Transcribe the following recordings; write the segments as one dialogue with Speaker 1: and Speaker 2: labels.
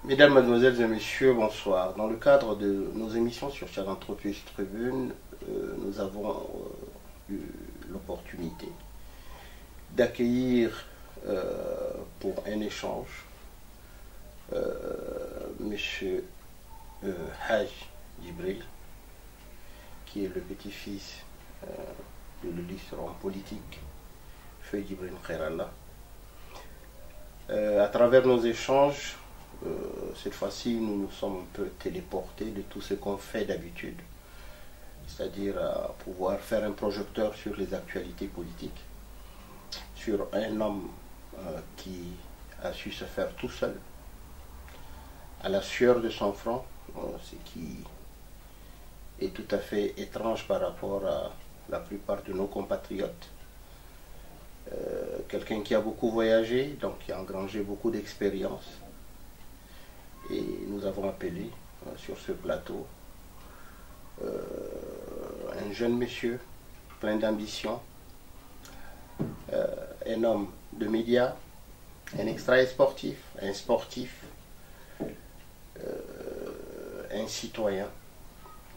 Speaker 1: Mesdames, Mademoiselles et Messieurs, bonsoir. Dans le cadre de nos émissions sur Philanthropie Tribune, nous avons eu l'opportunité d'accueillir pour un échange Monsieur Haj Djibril, qui est le petit-fils de l'illustre homme politique Feu Djibril Khairallah. À travers nos échanges, cette fois-ci, nous nous sommes un peu téléportés de tout ce qu'on fait d'habitude, c'est-à-dire à pouvoir faire un projecteur sur les actualités politiques, sur un homme qui a su se faire tout seul, à la sueur de son front, ce qui est tout à fait étrange par rapport à la plupart de nos compatriotes. Quelqu'un qui a beaucoup voyagé, donc qui a engrangé beaucoup d'expérience. Et nous avons appelé sur ce plateau un jeune monsieur plein d'ambition, un homme de médias, un extra-sportif, un sportif, un citoyen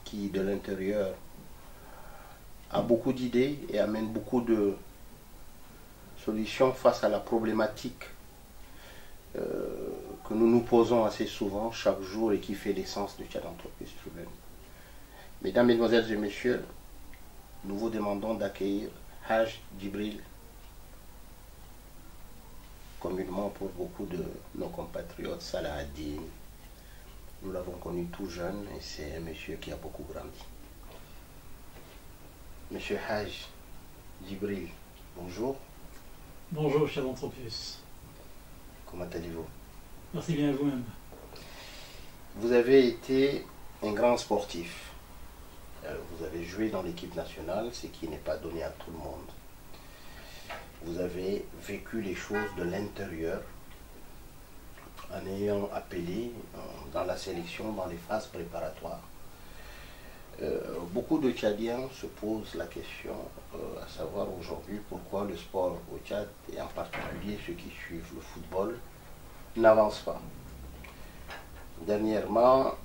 Speaker 1: qui de l'intérieur a beaucoup d'idées et amène beaucoup de solutions face à la problématique que nous nous posons assez souvent chaque jour et qui fait l'essence de Philanthropie Tribune. Mesdames, Mesdemoiselles et Messieurs, nous vous demandons d'accueillir Haj Djibril, communément pour beaucoup de nos compatriotes, Salah ad-Din. Nous l'avons connu tout jeune et c'est un monsieur qui a beaucoup grandi. Monsieur Haj Djibril, bonjour.
Speaker 2: Bonjour, cher Anthropius.
Speaker 1: Comment allez-vous?
Speaker 2: Merci bien à vous-même.
Speaker 1: Vous avez été un grand sportif. Vous avez joué dans l'équipe nationale, ce qui n'est pas donné à tout le monde. Vous avez vécu les choses de l'intérieur en ayant appelé dans la sélection, dans les phases préparatoires. Beaucoup de Tchadiens se posent la question, à savoir aujourd'hui pourquoi le sport au Tchad, et en particulier ceux qui suivent le football, n'avance pas. Dernièrement,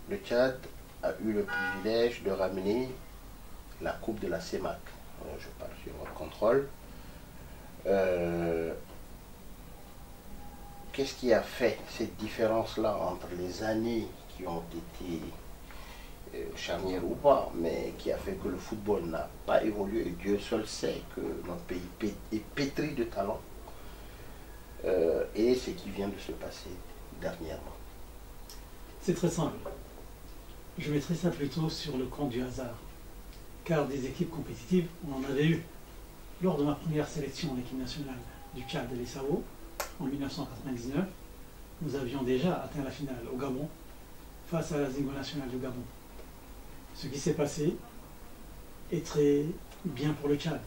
Speaker 1: le Tchad a eu le privilège de ramener la coupe de la CEMAC. Je parle sur votre contrôle. Qu'est-ce qui a fait cette différence-là entre les années qui ont été charnières ou pas, mais qui a fait que le football n'a pas évolué, et Dieu seul sait que notre pays est pétri de talent, et ce qui vient de se passer dernièrement?
Speaker 2: C'est très simple. Je mettrai ça plutôt sur le compte du hasard, car des équipes compétitives, on en avait eu. Lors de ma première sélection en équipe nationale du Tchad et l'Essao, en 1999, nous avions déjà atteint la finale au Gabon, face à la Zingo nationale du Gabon. Ce qui s'est passé est très bien pour le Tchad,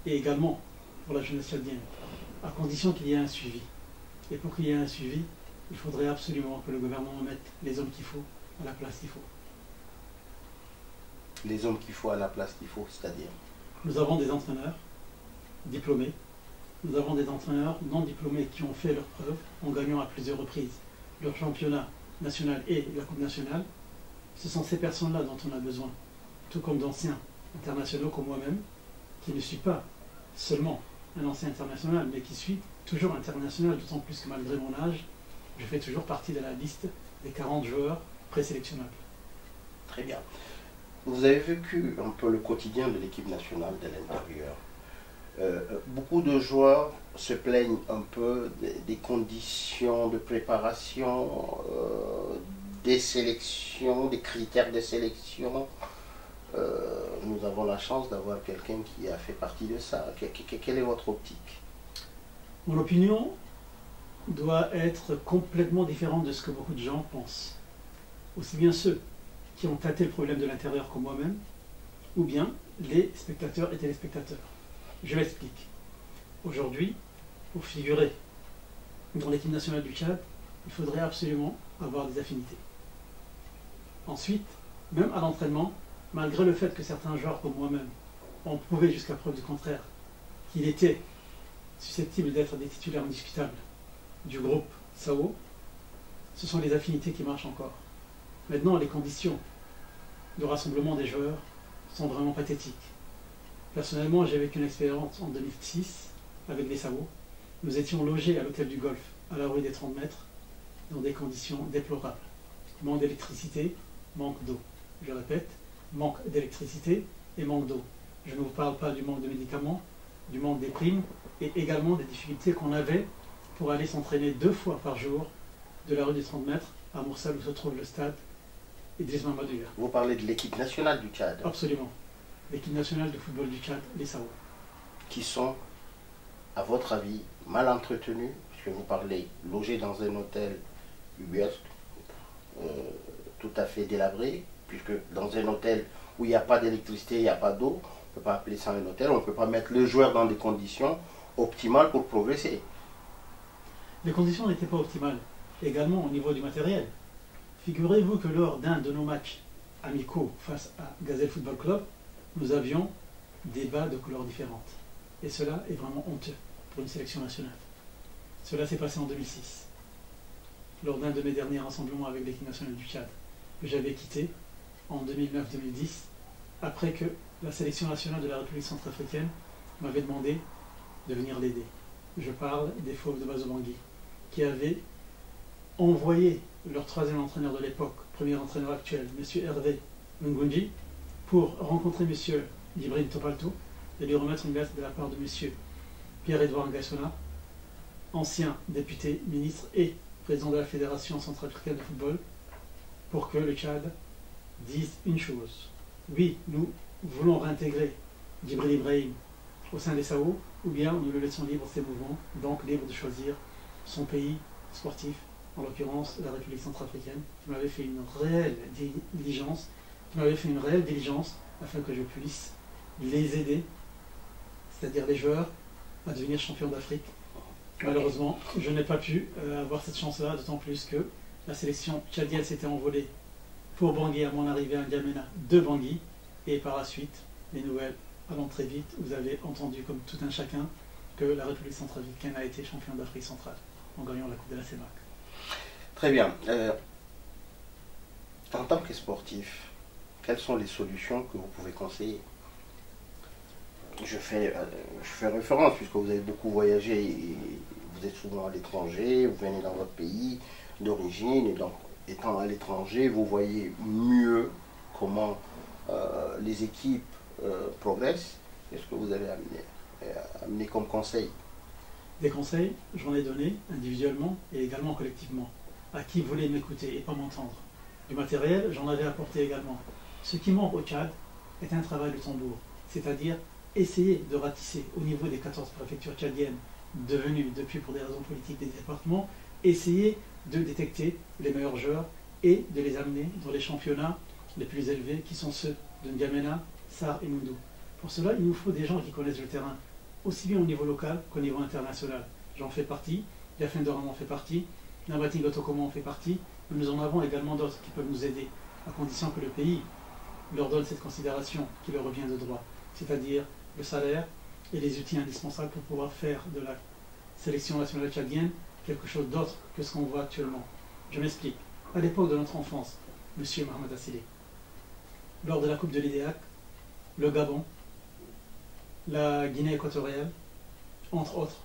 Speaker 2: et également pour la jeunesse tchadienne, à condition qu'il y ait un suivi. Et pour qu'il y ait un suivi, il faudrait absolument que le gouvernement mette les hommes qu'il faut à la place qu'il faut.
Speaker 1: Les hommes qu'il faut à la place qu'il faut, c'est-à-dire?
Speaker 2: Nous avons des entraîneurs diplômés, nous avons des entraîneurs non diplômés qui ont fait leurs preuves en gagnant à plusieurs reprises leur championnat national et la Coupe nationale. Ce sont ces personnes-là dont on a besoin, tout comme d'anciens internationaux comme moi-même, qui ne suis pas seulement un ancien international, mais qui suis toujours international, d'autant plus que malgré mon âge, je fais toujours partie de la liste des 40 joueurs présélectionnables.
Speaker 1: Très bien. Vous avez vécu un peu le quotidien de l'équipe nationale de l'intérieur. Beaucoup de joueurs se plaignent un peu des conditions de préparation, des sélections, des critères de sélection. Nous avons la chance d'avoir quelqu'un qui a fait partie de ça. Quelle est votre optique?
Speaker 2: Mon opinion doit être complètement différente de ce que beaucoup de gens pensent. Aussi bien ceux qui ont tâté le problème de l'intérieur comme moi-même, ou bien les spectateurs et téléspectateurs. Je m'explique. Aujourd'hui, pour figurer dans l'équipe nationale du Tchad, il faudrait absolument avoir des affinités. Ensuite, même à l'entraînement, malgré le fait que certains joueurs comme moi-même ont prouvé jusqu'à preuve du contraire qu'il était susceptible d'être des titulaires indiscutables du groupe SAO, ce sont les affinités qui marchent encore. Maintenant, les conditions de rassemblement des joueurs sont vraiment pathétiques. Personnellement, j'ai vécu une expérience en 2006 avec les Sao. Nous étions logés à l'hôtel du Golfe, à la rue des 30 mètres, dans des conditions déplorables. Manque d'électricité, manque d'eau. Je répète, manque d'électricité et manque d'eau. Je ne vous parle pas du manque de médicaments, du manque des primes et également des difficultés qu'on avait pour aller s'entraîner 2 fois par jour de la rue des 30 mètres à Moursal où se trouve le stade Idriss Mamadou.
Speaker 1: Vous parlez de l'équipe nationale du Tchad.
Speaker 2: Absolument. L'équipe nationale de football du Tchad, les Sao.
Speaker 1: Qui sont, à votre avis, mal entretenus, puisque vous parlez logés dans un hôtel ubuesque, tout à fait délabré, puisque dans un hôtel où il n'y a pas d'électricité, il n'y a pas d'eau, on ne peut pas appeler ça un hôtel, on ne peut pas mettre le joueur dans des conditions optimales pour progresser.
Speaker 2: Les conditions n'étaient pas optimales, également au niveau du matériel. Figurez-vous que lors d'un de nos matchs amicaux face à Gazelle Football Club, nous avions des bas de couleurs différentes. Et cela est vraiment honteux pour une sélection nationale. Cela s'est passé en 2006, lors d'un de mes derniers rassemblements avec l'équipe nationale du Tchad, que j'avais quitté en 2009-2010, après que la sélection nationale de la République centrafricaine m'avait demandé de venir l'aider. Je parle des Fauves de Bazobangui, qui avaient envoyé leur 3e entraîneur de l'époque, premier entraîneur actuel, M. Hervé Ngunji, pour rencontrer M. Djibril Topalto et lui remettre une lettre de la part de M. Pierre-Edouard Ngassona, ancien député, ministre et président de la Fédération centrafricaine de football, pour que le Tchad dise une chose. Oui, nous voulons réintégrer Djibril Ibrahim au sein des Sao, ou bien nous le laissons libre de ses mouvements, donc libre de choisir son pays sportif, en l'occurrence la République centrafricaine, qui m'avait fait une réelle diligence, afin que je puisse les aider, c'est-à-dire les joueurs, à devenir champions d'Afrique. Malheureusement, je n'ai pas pu avoir cette chance-là, d'autant plus que la sélection tchadienne s'était envolée pour Bangui à mon arrivée à N'Djamena de Bangui, et par la suite, les nouvelles allant très vite. Vous avez entendu, comme tout un chacun, que la République centrafricaine a été championne d'Afrique centrale en gagnant la Coupe de la CEMAC.
Speaker 1: Très bien. En tant que sportif, quelles sont les solutions que vous pouvez conseiller? Je fais référence, puisque vous avez beaucoup voyagé, et vous êtes souvent à l'étranger, vous venez dans votre pays d'origine, et donc étant à l'étranger, vous voyez mieux comment les équipes progressent. Qu'est-ce que vous avez amené comme conseil?
Speaker 2: Des conseils, j'en ai donné individuellement et également collectivement, à qui voulait m'écouter et pas m'entendre. Du matériel, j'en avais apporté également. Ce qui manque au Tchad est un travail de tambour, c'est-à-dire essayer de ratisser au niveau des 14 préfectures tchadiennes devenues depuis pour des raisons politiques des départements, essayer de détecter les meilleurs joueurs et de les amener dans les championnats les plus élevés qui sont ceux de N'Djamena, Sarr et Moundou. Pour cela, il nous faut des gens qui connaissent le terrain, aussi bien au niveau local qu'au niveau international. J'en fais partie, Yafen Doram en fait partie, Nabati Gotokoma en fait partie, mais nous en avons également d'autres qui peuvent nous aider, à condition que le pays leur donne cette considération qui leur revient de droit, c'est-à-dire le salaire et les outils indispensables pour pouvoir faire de la sélection nationale tchadienne quelque chose d'autre que ce qu'on voit actuellement. Je m'explique. À l'époque de notre enfance, M. Mohamed Assili, lors de la Coupe de l'IDEAC, le Gabon, la Guinée équatoriale, entre autres,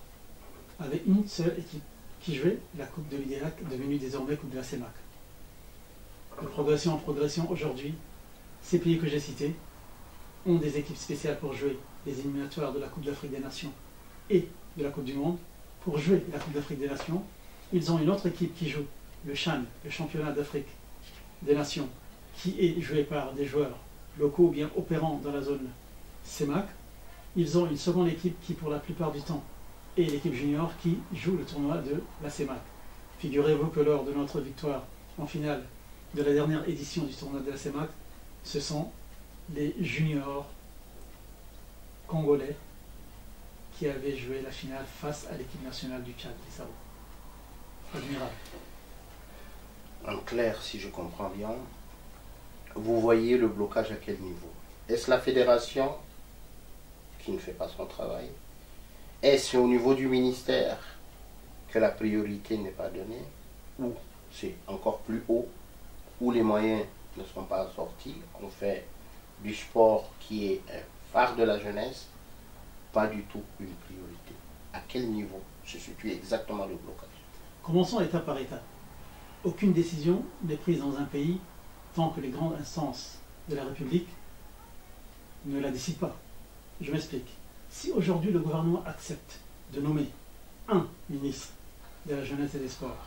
Speaker 2: avait une seule équipe qui jouait la Coupe de l'IDEAC, devenue désormais Coupe de la CEMAC. De progression en progression, aujourd'hui, ces pays que j'ai cités ont des équipes spéciales pour jouer les éliminatoires de la Coupe d'Afrique des Nations et de la Coupe du Monde. Pour jouer la Coupe d'Afrique des Nations, ils ont une autre équipe qui joue le CHAN, le Championnat d'Afrique des Nations, qui est joué par des joueurs locaux ou bien opérants dans la zone CEMAC. Ils ont une seconde équipe qui, pour la plupart du temps, est l'équipe junior qui joue le tournoi de la CEMAC. Figurez-vous que lors de notre victoire en finale de la dernière édition du tournoi de la CEMAC, ce sont les juniors congolais qui avaient joué la finale face à l'équipe nationale du Tchad, les Sao. Admirable.
Speaker 1: En clair, si je comprends bien, vous voyez le blocage à quel niveau? Est-ce la fédération qui ne fait pas son travail? Est-ce au niveau du ministère que la priorité n'est pas donnée? Ou c'est encore plus haut, où les moyens ne sont pas sortis. On fait du sport qui est un phare de la jeunesse, pas du tout une priorité. À quel niveau se situe exactement le blocage?
Speaker 2: Commençons étape par étape. Aucune décision n'est prise dans un pays tant que les grandes instances de la République ne la décident pas. Je m'explique. Si aujourd'hui le gouvernement accepte de nommer un ministre de la jeunesse et des sports,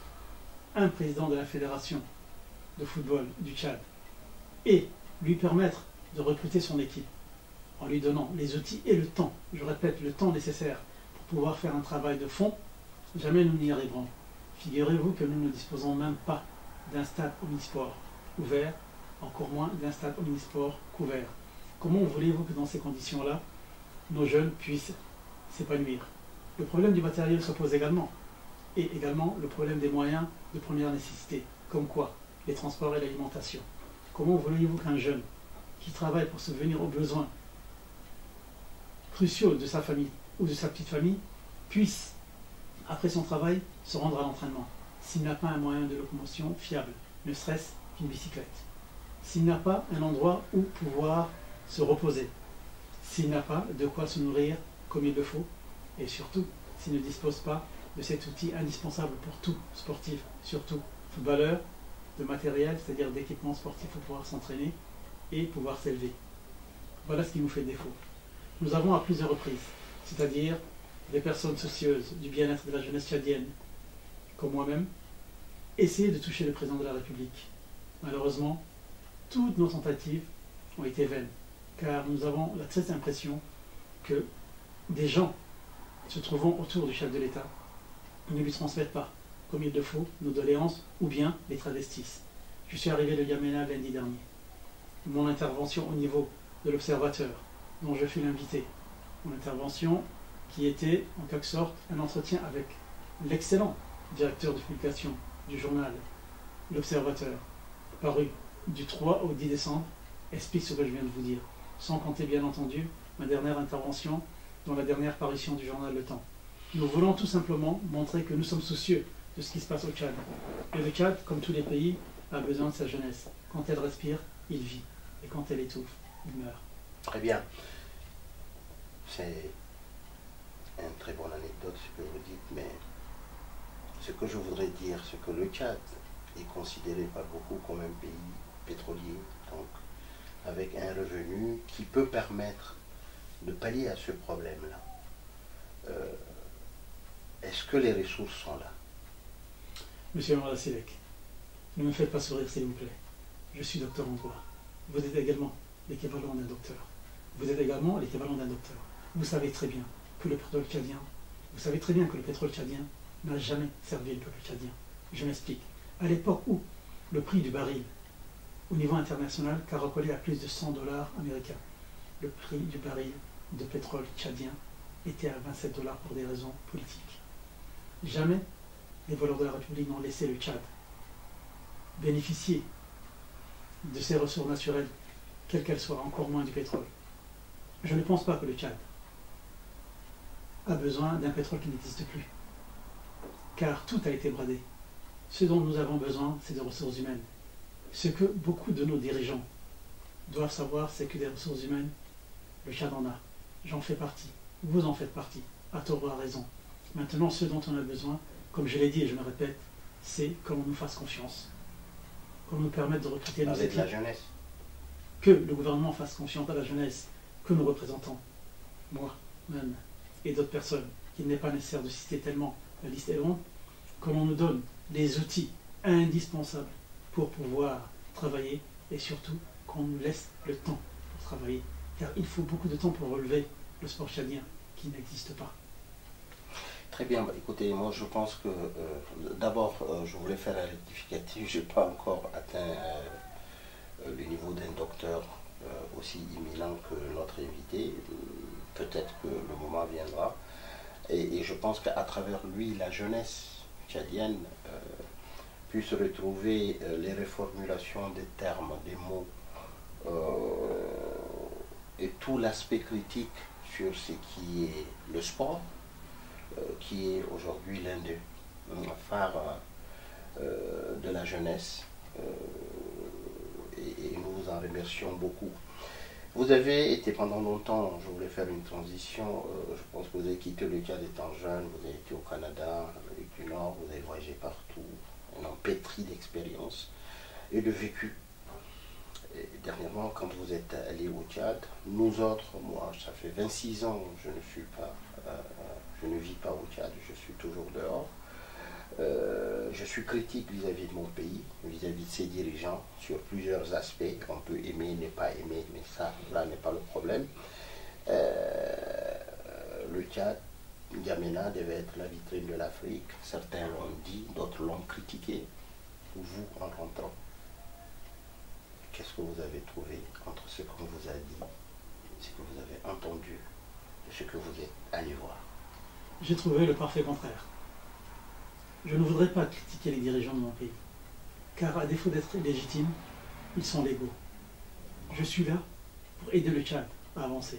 Speaker 2: un président de la fédération de football du Tchad, et lui permettre de recruter son équipe en lui donnant les outils et le temps, je répète, le temps nécessaire pour pouvoir faire un travail de fond, jamais nous n'y arriverons. Figurez-vous que nous ne disposons même pas d'un stade omnisport ouvert, encore moins d'un stade omnisport couvert. Comment voulez-vous que dans ces conditions-là, nos jeunes puissent s'épanouir? Le problème du matériel se pose également, et également le problème des moyens de première nécessité, comme quoi les transports et l'alimentation. Comment voulez-vous qu'un jeune qui travaille pour subvenir aux besoins cruciaux de sa famille ou de sa petite famille puisse, après son travail, se rendre à l'entraînement s'il n'a pas un moyen de locomotion fiable, ne serait-ce qu'une bicyclette, s'il n'a pas un endroit où pouvoir se reposer, s'il n'a pas de quoi se nourrir comme il le faut, et surtout s'il ne dispose pas de cet outil indispensable pour tout sportif, surtout footballeur, de matériel, c'est-à-dire d'équipements sportifs pour pouvoir s'entraîner et pouvoir s'élever. Voilà ce qui nous fait défaut. Nous avons à plusieurs reprises, c'est-à-dire des personnes soucieuses du bien-être de la jeunesse tchadienne, comme moi-même, essayé de toucher le président de la République. Malheureusement, toutes nos tentatives ont été vaines, car nous avons la triste impression que des gens se trouvant autour du chef de l'État ne lui transmettent pas, comme il le faut, nos doléances, ou bien les travestissent. Je suis arrivé de Yamena lundi dernier. Mon intervention au niveau de l'Observateur, dont je fus l'invité, mon intervention qui était en quelque sorte un entretien avec l'excellent directeur de publication du journal L'Observateur, paru du 3 au 10 décembre, explique ce que je viens de vous dire, sans compter bien entendu ma dernière intervention dans la dernière parution du journal Le Temps. Nous voulons tout simplement montrer que nous sommes soucieux de ce qui se passe au Tchad. Et le Tchad, comme tous les pays, a besoin de sa jeunesse. Quand elle respire, il vit. Et quand elle étouffe, il meurt.
Speaker 1: Très bien. C'est une très bonne anecdote ce que vous dites, mais ce que je voudrais dire, c'est que le Tchad est considéré par beaucoup comme un pays pétrolier, donc avec un revenu qui peut permettre de pallier à ce problème-là. Est-ce que les ressources sont là?
Speaker 2: Monsieur Marasilek, ne me faites pas sourire s'il vous plaît. Je suis docteur en droit. Vous êtes également l'équivalent d'un docteur. Vous êtes également l'équivalent d'un docteur. Vous savez très bien que le pétrole tchadien, n'a jamais servi le peuple tchadien. Je m'explique. À l'époque où le prix du baril au niveau international caracolait à plus de 100 $ américains, le prix du baril de pétrole tchadien était à 27 $ pour des raisons politiques. Jamais les voleurs de la République n'ont laissé le Tchad bénéficier de ses ressources naturelles, quelles qu'elles soient, encore moins du pétrole. Je ne pense pas que le Tchad a besoin d'un pétrole qui n'existe plus, car tout a été bradé. Ce dont nous avons besoin, c'est de ressources humaines. Ce que beaucoup de nos dirigeants doivent savoir, c'est que des ressources humaines, le Tchad en a. J'en fais partie. Vous en faites partie. À tort ou à raison. Maintenant, ce dont on a besoin, comme je l'ai dit et je me répète, c'est qu'on nous fasse confiance. Qu'on nous permette de recruter nos équipes.
Speaker 1: De la jeunesse.
Speaker 2: Que le gouvernement fasse confiance à la jeunesse que nous représentons. Moi-même et d'autres personnes, qu'il n'est pas nécessaire de citer tellement, la liste est longue, que l'on nous donne les outils indispensables pour pouvoir travailler et surtout qu'on nous laisse le temps pour travailler. Car il faut beaucoup de temps pour relever le sport tchadien qui n'existe pas.
Speaker 1: Très bien, bah, écoutez, moi je pense que d'abord je voulais faire un rectificatif, je n'ai pas encore atteint le niveau d'un docteur aussi imminent que notre invité, peut-être que le moment viendra, et je pense qu'à travers lui, la jeunesse tchadienne puisse retrouver les reformulations des termes, des mots, et tout l'aspect critique sur ce qui est le sport, qui est aujourd'hui l'un des phares de la jeunesse et nous vous en remercions beaucoup. Vous avez été pendant longtemps, je voulais faire une transition, je pense que vous avez quitté le Tchad étant jeune, vous avez été au Canada, en Amérique du Nord, vous avez voyagé partout, un homme pétri d'expérience et de vécu. Et dernièrement, quand vous êtes allé au Tchad, nous autres, moi, ça fait 26 ans, je ne vis pas au Tchad, je suis toujours dehors. Je suis critique vis-à-vis de mon pays, vis-à-vis de ses dirigeants, sur plusieurs aspects. On peut aimer, ne pas aimer, mais ça, là, n'est pas le problème. Le Tchad, N'Djamena devait être la vitrine de l'Afrique. Certains l'ont dit, d'autres l'ont critiqué. Vous, en rentrant, qu'est-ce que vous avez trouvé entre ce qu'on vous a dit, ce que vous avez entendu, et ce que vous êtes allé voir?
Speaker 2: J'ai trouvé le parfait contraire. Je ne voudrais pas critiquer les dirigeants de mon pays, car à défaut d'être légitimes, ils sont légaux. Je suis là pour aider le Tchad à avancer.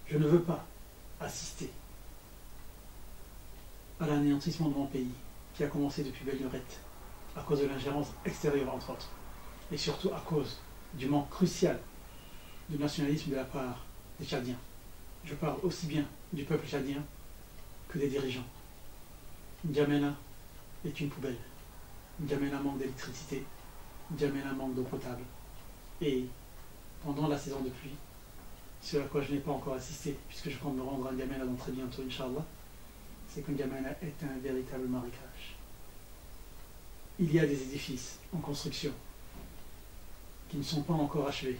Speaker 2: Je ne veux pas assister à l'anéantissement de mon pays, qui a commencé depuis belle lurette, à cause de l'ingérence extérieure entre autres, et surtout à cause du manque crucial de nationalisme de la part des Tchadiens. Je parle aussi bien du peuple tchadien que des dirigeants. N'Djamena est une poubelle. N'Djamena manque d'électricité. N'Djamena manque d'eau potable. Et pendant la saison de pluie, ce à quoi je n'ai pas encore assisté, puisque je compte me rendre à N'Djamena dans très bientôt, Inch'Allah, c'est que N'Djamena est un véritable marécage. Il y a des édifices en construction qui ne sont pas encore achevés,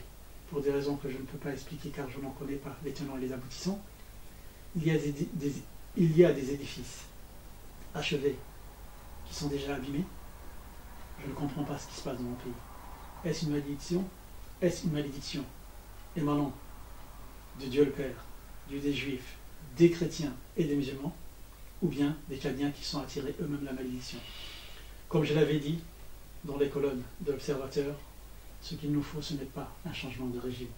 Speaker 2: pour des raisons que je ne peux pas expliquer car je n'en connais pas les tenants et les aboutissants. Il y a des édifices achevés qui sont déjà abîmés. Je ne comprends pas ce qui se passe dans mon pays. Est-ce une malédiction? Est-ce une malédiction émanant de Dieu le Père, Dieu des Juifs, des chrétiens et des musulmans, ou bien des Tchadiens qui sont attirés eux-mêmes la malédiction? Comme je l'avais dit dans les colonnes de l'Observateur, ce qu'il nous faut, ce n'est pas un changement de régime,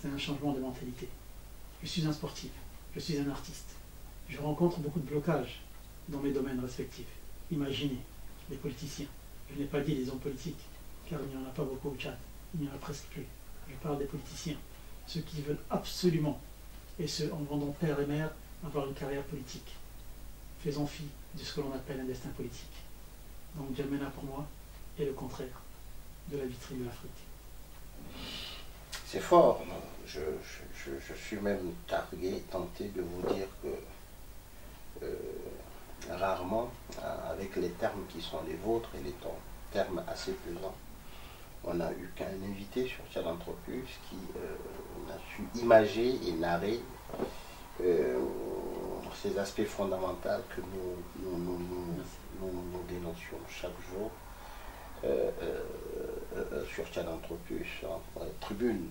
Speaker 2: c'est un changement de mentalité. Je suis un sportif, je suis un artiste. Je rencontre beaucoup de blocages dans mes domaines respectifs. Imaginez, les politiciens. Je n'ai pas dit les hommes politiques, car il n'y en a pas beaucoup au Tchad. Il n'y en a presque plus. Je parle des politiciens. Ceux qui veulent absolument, et ceux en vendant père et mère, avoir une carrière politique. Faisons fi de ce que l'on appelle un destin politique. Donc N'Djamena pour moi est le contraire de la vitrine de l'Afrique.
Speaker 1: C'est fort. Je suis même tenté de vous dire que rarement, avec les termes qui sont les vôtres et les termes assez pesants, on n'a eu qu'un invité sur Tchad Anthropus qui a su imager et narrer ces aspects fondamentaux que nous dénoncions chaque jour sur Tchad Anthropus, en tribune.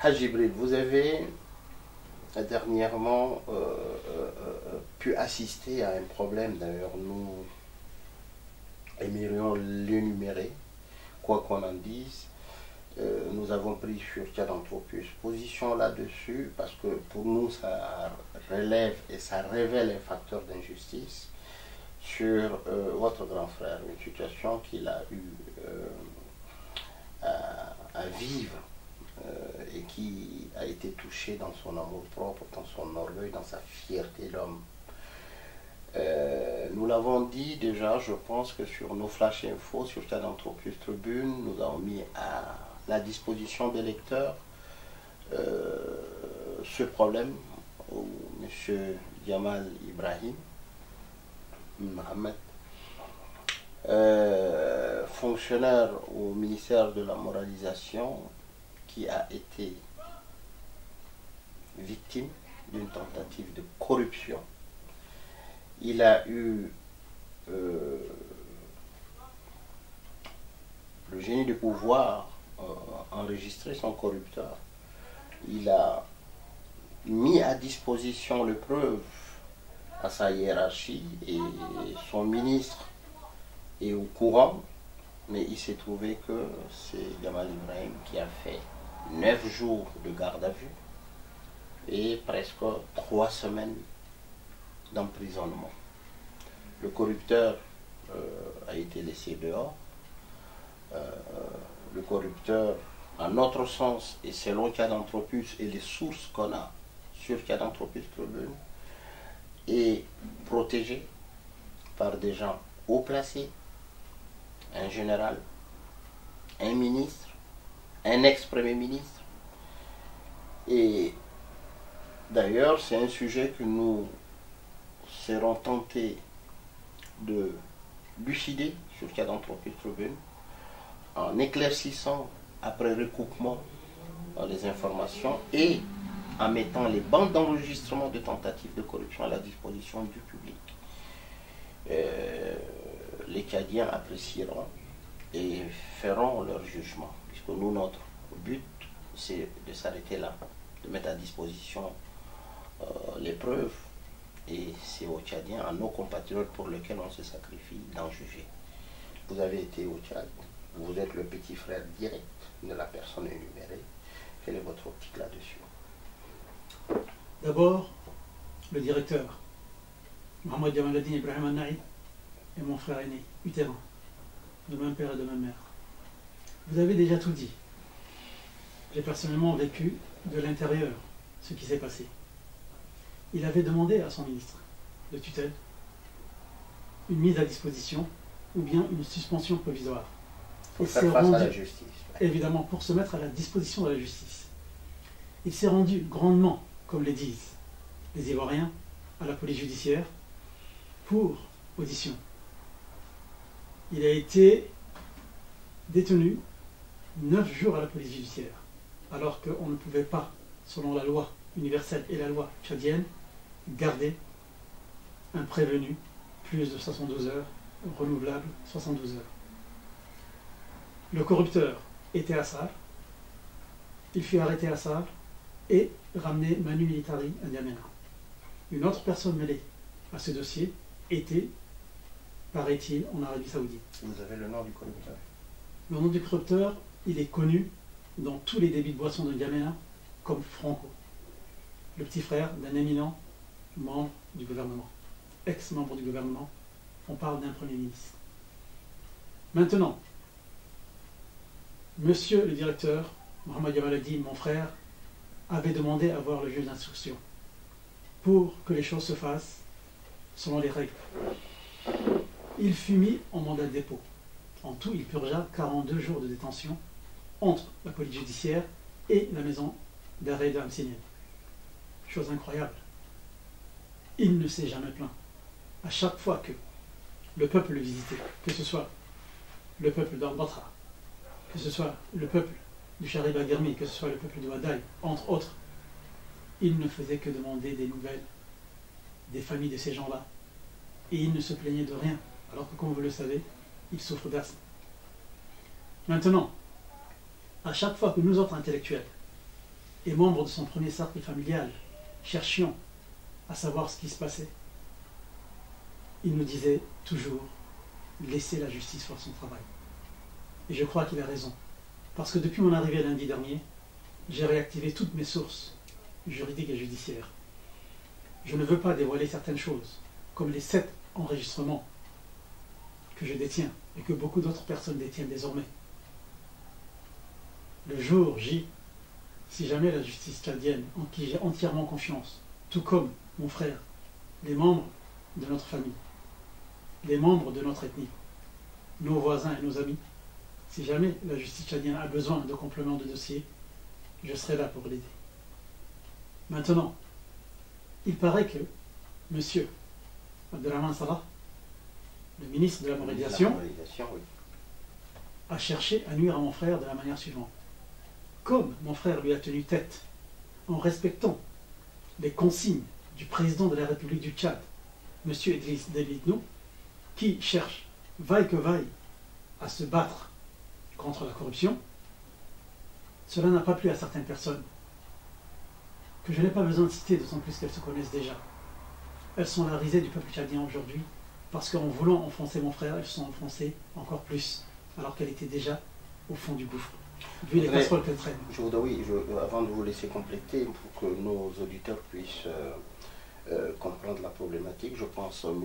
Speaker 1: Haj Jibril, vous avez dernièrement pu assister à un problème, d'ailleurs nous aimerions l'énumérer, quoi qu'on en dise. Nous avons pris sur Tchad Anthropus position là-dessus parce que pour nous ça relève et ça révèle un facteur d'injustice sur votre grand frère, une situation qu'il a eu à vivre et qui a été touché dans son amour propre, dans son orgueil, dans sa fierté d'homme. Nous l'avons dit déjà, je pense que sur nos flash infos, sur Tchad Anthropus Tribune, nous avons mis à la disposition des lecteurs ce problème où M. Jamal Ibrahim Mohamed, fonctionnaire au ministère de la Moralisation, qui a été victime d'une tentative de corruption. Il a eu le génie de pouvoir enregistrer son corrupteur. Il a mis à disposition les preuves à sa hiérarchie et son ministre est au courant, mais il s'est trouvé que c'est Jamal Ibrahim qui a fait 9 jours de garde à vue et presque 3 semaines d'emprisonnement. Le corrupteur a été laissé dehors. Le corrupteur, à notre sens, et selon Cadanthropus et les sources qu'on a sur Cadanthropus Tribune, est protégé par des gens haut placés, un général, un ministre, un ex-premier ministre. Et d'ailleurs, c'est un sujet que nous serons tentés de lucider sur Cadanthropus Tribune en éclaircissant après recoupement les informations et en mettant les bandes d'enregistrement de tentatives de corruption à la disposition du public. Les Tchadiens apprécieront et feront leur jugement, puisque nous, notre but, c'est de s'arrêter là, de mettre à disposition les preuves, et c'est aux Tchadiens, à nos compatriotes pour lesquels on se sacrifie, d'en juger. Vous avez été au Tchad, vous êtes le petit frère direct de la personne énumérée. Quelle est votre optique là-dessus?
Speaker 2: D'abord, le directeur, Mohamed Jamaluddin Ibrahim Al-Naïd, et mon frère aîné, Utéran, de même père et de même mère. Vous avez déjà tout dit. J'ai personnellement vécu de l'intérieur ce qui s'est passé. Il avait demandé à son ministre de tutelle une mise à disposition ou bien une suspension provisoire.
Speaker 1: Pour faire face à la justice.
Speaker 2: Évidemment, pour se mettre à la disposition de la justice. Il s'est rendu grandement, comme le disent les Ivoiriens, à la police judiciaire pour audition. Il a été détenu 9 jours à la police judiciaire, alors qu'on ne pouvait pas, selon la loi universelle et la loi tchadienne, garder un prévenu plus de 72 heures, renouvelable 72 heures. Le corrupteur était à Sarre, il fut arrêté à Sarre et ramené manu militari à N'Djamena. Une autre personne mêlée à ce dossier était, paraît-il, en Arabie Saoudite.
Speaker 1: Vous avez le nom du corrupteur?
Speaker 2: Le nom du corrupteur, il est connu dans tous les débits de boissons de N'Djamena comme Franco, le petit frère d'un éminent membre du gouvernement, ex-membre du gouvernement. On parle d'un premier ministre. Maintenant, monsieur le directeur, Mohamed Jamaluddin, mon frère, avait demandé à voir le juge d'instruction pour que les choses se fassent selon les règles. Il fut mis en mandat de dépôt. En tout, il purgea 42 jours de détention entre la police judiciaire et la maison d'arrêt de Hamsinienne. Chose incroyable. Il ne s'est jamais plaint. À chaque fois que le peuple le visitait, que ce soit le peuple d'Al-Batra, que ce soit le peuple du Chariba Germi, que ce soit le peuple de Wadaï, entre autres, il ne faisait que demander des nouvelles des familles de ces gens-là. Et il ne se plaignait de rien, alors que, comme vous le savez, il souffre d'asthme. Maintenant, à chaque fois que nous autres intellectuels et membres de son premier cercle familial cherchions à savoir ce qui se passait, il nous disait toujours « laissez la justice faire son travail ». Et je crois qu'il a raison. Parce que depuis mon arrivée lundi dernier, j'ai réactivé toutes mes sources juridiques et judiciaires. Je ne veux pas dévoiler certaines choses, comme les 7 enregistrements que je détiens et que beaucoup d'autres personnes détiennent désormais. Le jour J, si jamais la justice tchadienne, en qui j'ai entièrement confiance, tout comme mon frère, les membres de notre famille, les membres de notre ethnie, nos voisins et nos amis, si jamais la justice tchadienne a besoin de compléments de dossier, je serai là pour l'aider. Maintenant, il paraît que M. Abdelrahman Salah, le ministre de la Mondialisation,
Speaker 1: oui,
Speaker 2: a cherché à nuire à mon frère de la manière suivante. Comme mon frère lui a tenu tête en respectant les consignes du président de la République du Tchad, M. Idriss Déby Itno, qui cherche, vaille que vaille, à se battre contre la corruption, cela n'a pas plu à certaines personnes, que je n'ai pas besoin de citer, d'autant plus qu'elles se connaissent déjà. Elles sont la risée du peuple tchadien aujourd'hui, parce qu'en voulant enfoncer mon frère, elles se sont enfoncées encore plus, alors qu'elle était déjà au fond du gouffre, vu les casseroles qu'elle traîne.
Speaker 1: Avant de vous laisser compléter, pour que nos auditeurs puissent comprendre la problématique, je pense à M.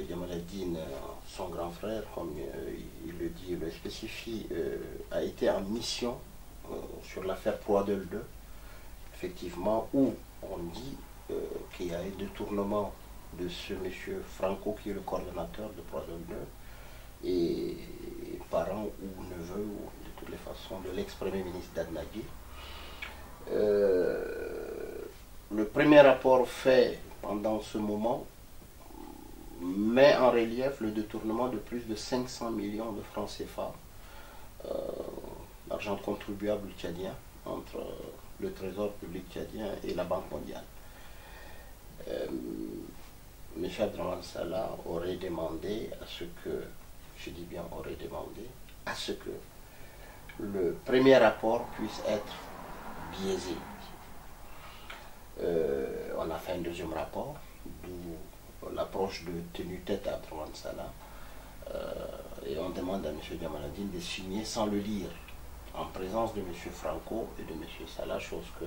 Speaker 1: Jamaluddin Din, son grand frère, comme il le dit, il le spécifie, a été en mission sur l'affaire Proidel 2, effectivement, où on dit qu'il y a eu détournement de ce monsieur Franco, qui est le coordonnateur de Proidel 2, et parent ou neveu, ou de toutes les façons, de l'ex-premier ministre d'Adnagui. Le premier rapport fait pendant ce moment met en relief le détournement de plus de 500 millions de francs CFA, d'argent de contribuable tchadien, entre le Trésor public tchadien et la Banque mondiale. M. Abdrahmane Salah aurait demandé à ce que, je dis bien aurait demandé, à ce que le premier rapport puisse être biaisé. On a fait un deuxième rapport, d'où l'approche de tenue tête à Abdrahmane Salah, et on demande à M. Jamal Ad-Din de signer sans le lire, en présence de M. Franco et de M. Salah, chose que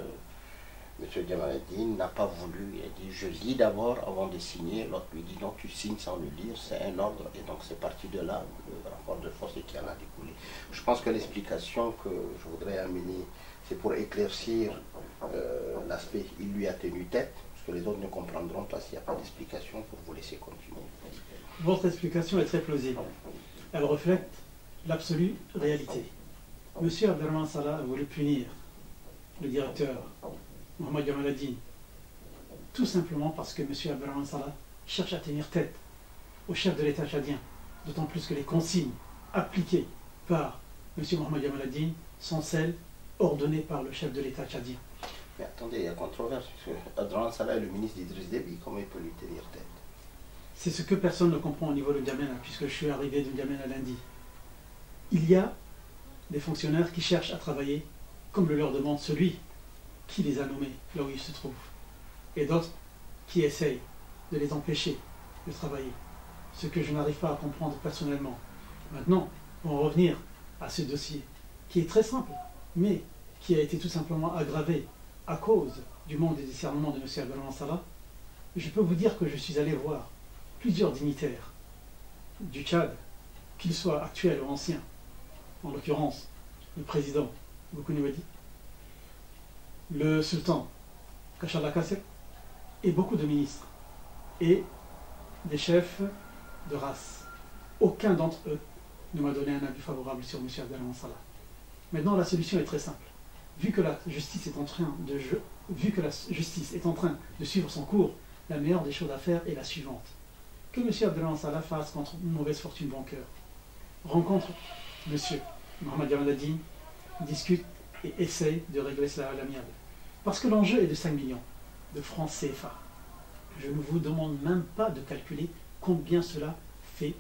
Speaker 1: M. Jamal Ad-Din n'a pas voulu. Il a dit: je lis d'abord avant de signer. L'autre lui dit: non, tu signes sans le lire, c'est un ordre. Et donc c'est parti de là, le rapport de force qui en a découlé. Je pense que l'explication que je voudrais amener, c'est pour éclaircir l'aspect il lui a tenu tête, parce que les autres ne comprendront pas s'il n'y a pas d'explication, pour vous laisser continuer.
Speaker 2: Votre explication est très plausible. Elle reflète l'absolue réalité. Monsieur Abdrahmane Salah a voulu punir le directeur Mohamed Jamal Ad-Din, tout simplement parce que M. Abdrahmane Salah cherche à tenir tête au chef de l'État tchadien, d'autant plus que les consignes appliquées par M. Mohamed Jamal Ad-Din sont celles ordonnées par le chef de l'État tchadien.
Speaker 1: Mais attendez, il y a controverse, parce que Abdrahmane Salah est le ministre d'Idriss Déby, comment il peut lui tenir tête?
Speaker 2: C'est ce que personne ne comprend au niveau de N'Djamena, puisque je suis arrivé de N'Djamena lundi. Il y a des fonctionnaires qui cherchent à travailler comme le leur demande celui qui les a nommés là où ils se trouvent, et d'autres qui essayent de les empêcher de travailler, ce que je n'arrive pas à comprendre personnellement. Maintenant, pour en revenir à ce dossier, qui est très simple, mais qui a été tout simplement aggravé à cause du manque de discernement de M. Abdrahmane Salah, je peux vous dire que je suis allé voir plusieurs dignitaires du Tchad, qu'ils soient actuels ou anciens, en l'occurrence le président Boukouni Wadi, le sultan Kachala Kassek, et beaucoup de ministres et des chefs de race. Aucun d'entre eux ne m'a donné un avis favorable sur M. Abdrahmane Salah. Maintenant, la solution est très simple. Vu que la justice est en train de suivre son cours, la meilleure des choses à faire est la suivante. Que M. Abdrahmane Salah fasse contre une mauvaise fortune bon cœur. Rencontre M. Mohamed Jamal Ad-Din, discute et essaye de régler cela à l'amiable. Parce que l'enjeu est de 5 millions de francs CFA. Je ne vous demande même pas de calculer combien cela fait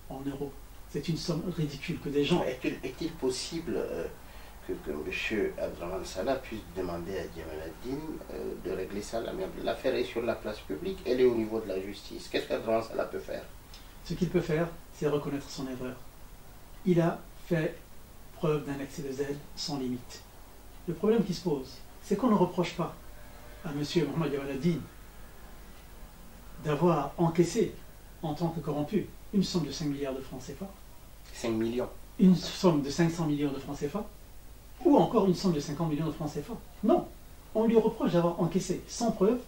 Speaker 2: en euros. C'est une somme ridicule que des gens...
Speaker 1: Est-il possible que M. Abdrahmane Salah puisse demander à Jamal Ad-Din de régler ça à l'amiable? L'affaire est sur la place publique, elle est au niveau de la justice. Qu'est-ce qu'Abdrahmane Salah peut faire?
Speaker 2: Ce qu'il peut faire, c'est reconnaître son erreur. Il a fait preuve d'un excès de zèle sans limite. Le problème qui se pose, c'est qu'on ne reproche pas à M. Mohamed Jamal Ad-Din d'avoir encaissé, en tant que corrompu, une somme de 5 milliards de francs CFA.
Speaker 1: 5 millions.
Speaker 2: Une somme de 500 millions de francs CFA, ou encore une somme de 50 millions de francs CFA. Non, on lui reproche d'avoir encaissé, sans preuve,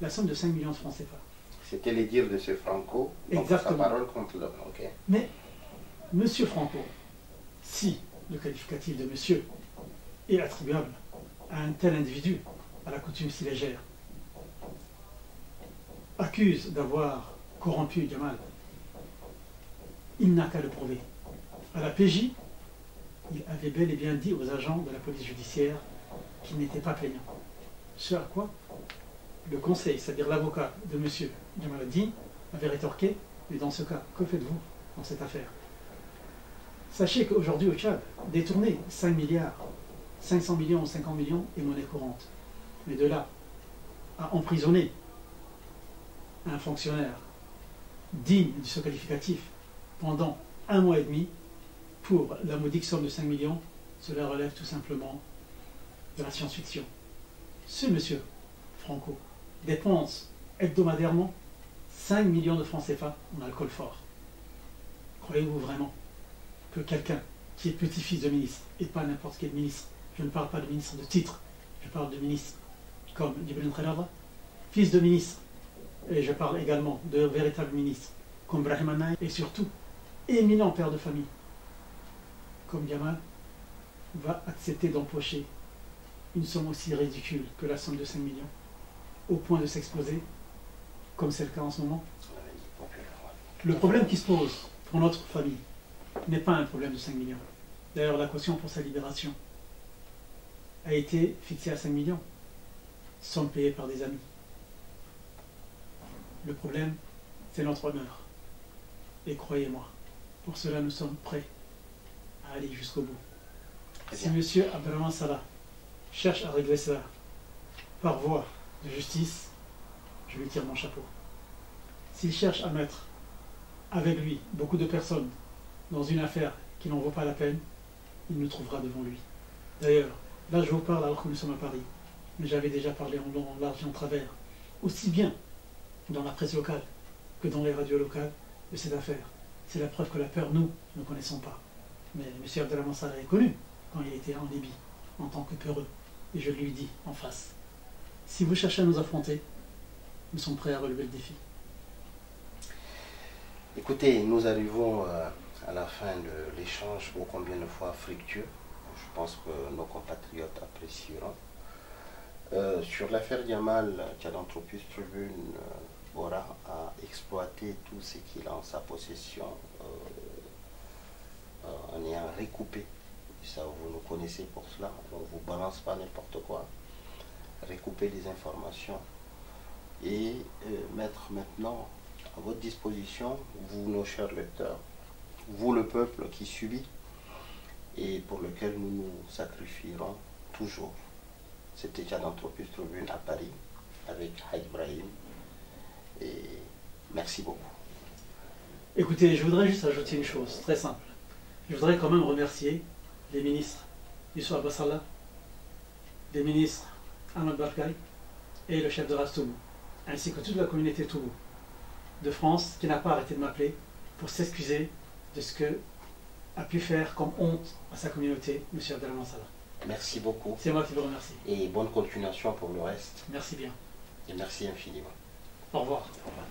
Speaker 2: la somme de 5 millions de francs CFA.
Speaker 1: C'était les dires de ce Franco, donc sa parole contre l'homme. Okay.
Speaker 2: Mais, M. Franco, si le qualificatif de monsieur est attribuable à un tel individu, à la coutume si légère, accuse d'avoir corrompu Jamal, il n'a qu'à le prouver. À la PJ, il avait bel et bien dit aux agents de la police judiciaire qu'il n'était pas plaignant. Ce à quoi le conseil, c'est-à-dire l'avocat de M. Jamal Ad-Din, avait rétorqué: mais dans ce cas, que faites-vous dans cette affaire? Sachez qu'aujourd'hui au Tchad, détourner 5 milliards, 500 millions ou 50 millions est monnaie courante. Mais de là à emprisonner un fonctionnaire digne de ce qualificatif pendant 1 mois et demi pour la modique somme de 5 millions, cela relève tout simplement de la science-fiction. Ce monsieur Franco dépense hebdomadairement 5 millions de francs CFA en alcool fort. Croyez-vous vraiment que quelqu'un qui est petit-fils de ministre, et pas n'importe quel ministre, je ne parle pas de ministre de titre, je parle de ministre comme Djibril Khalada, fils de ministre, et je parle également de véritables ministres comme Brahim Anaï, et surtout éminent père de famille comme Gamal, va accepter d'empocher une somme aussi ridicule que la somme de 5 millions, au point de s'exposer, comme c'est le cas en ce moment. Le problème qui se pose pour notre famille n'est pas un problème de 5 millions. D'ailleurs, la caution pour sa libération a été fixée à 5 millions, somme payée par des amis. Le problème, c'est notre honneur. Et croyez-moi, pour cela, nous sommes prêts à aller jusqu'au bout. Si M. Abdelrahman Salah cherche à régler cela par voie de justice, je lui tire mon chapeau. S'il cherche à mettre avec lui beaucoup de personnes dans une affaire qui n'en vaut pas la peine, il nous trouvera devant lui. D'ailleurs, là je vous parle alors que nous sommes à Paris, mais j'avais déjà parlé en long, en large et en travers, aussi bien dans la presse locale que dans les radios locales de cette affaire. C'est la preuve que la peur, nous, ne connaissons pas. Mais M. Abdelrahman Salah est connu quand il était en Libye, en tant que peureux. Et je lui dis en face, si vous cherchez à nous affronter, nous sommes prêts à relever le défi.
Speaker 1: Écoutez, nous arrivons à la fin de l'échange, ô combien de fois fructueux. Je pense que nos compatriotes apprécieront. Sur l'affaire Gamal, Tchad-Anthropus Tribune aura à exploiter tout ce qu'il a en sa possession en ayant recoupé. Ça, vous nous connaissez pour cela, on ne vous balance pas n'importe quoi. Recouper les informations et mettre maintenant à votre disposition, vous nos chers lecteurs, vous le peuple qui subit et pour lequel nous nous sacrifierons toujours. C'était Tchad-Anthropus Tribune à Paris avec Hadj Ibrahim et merci beaucoup.
Speaker 2: Écoutez, je voudrais juste ajouter une chose très simple. Je voudrais quand même remercier les ministres Youssou Abassala, les ministres Ahmed Barkaï et le chef de race Toubou, ainsi que toute la communauté Toubou de France qui n'a pas arrêté de m'appeler pour s'excuser de ce que a pu faire comme honte à sa communauté, M. Abdelrahman Salah.
Speaker 1: Merci beaucoup.
Speaker 2: C'est moi qui vous remercie.
Speaker 1: Et bonne continuation pour le reste.
Speaker 2: Merci bien.
Speaker 1: Et merci infiniment.
Speaker 2: Au revoir.
Speaker 1: Au revoir.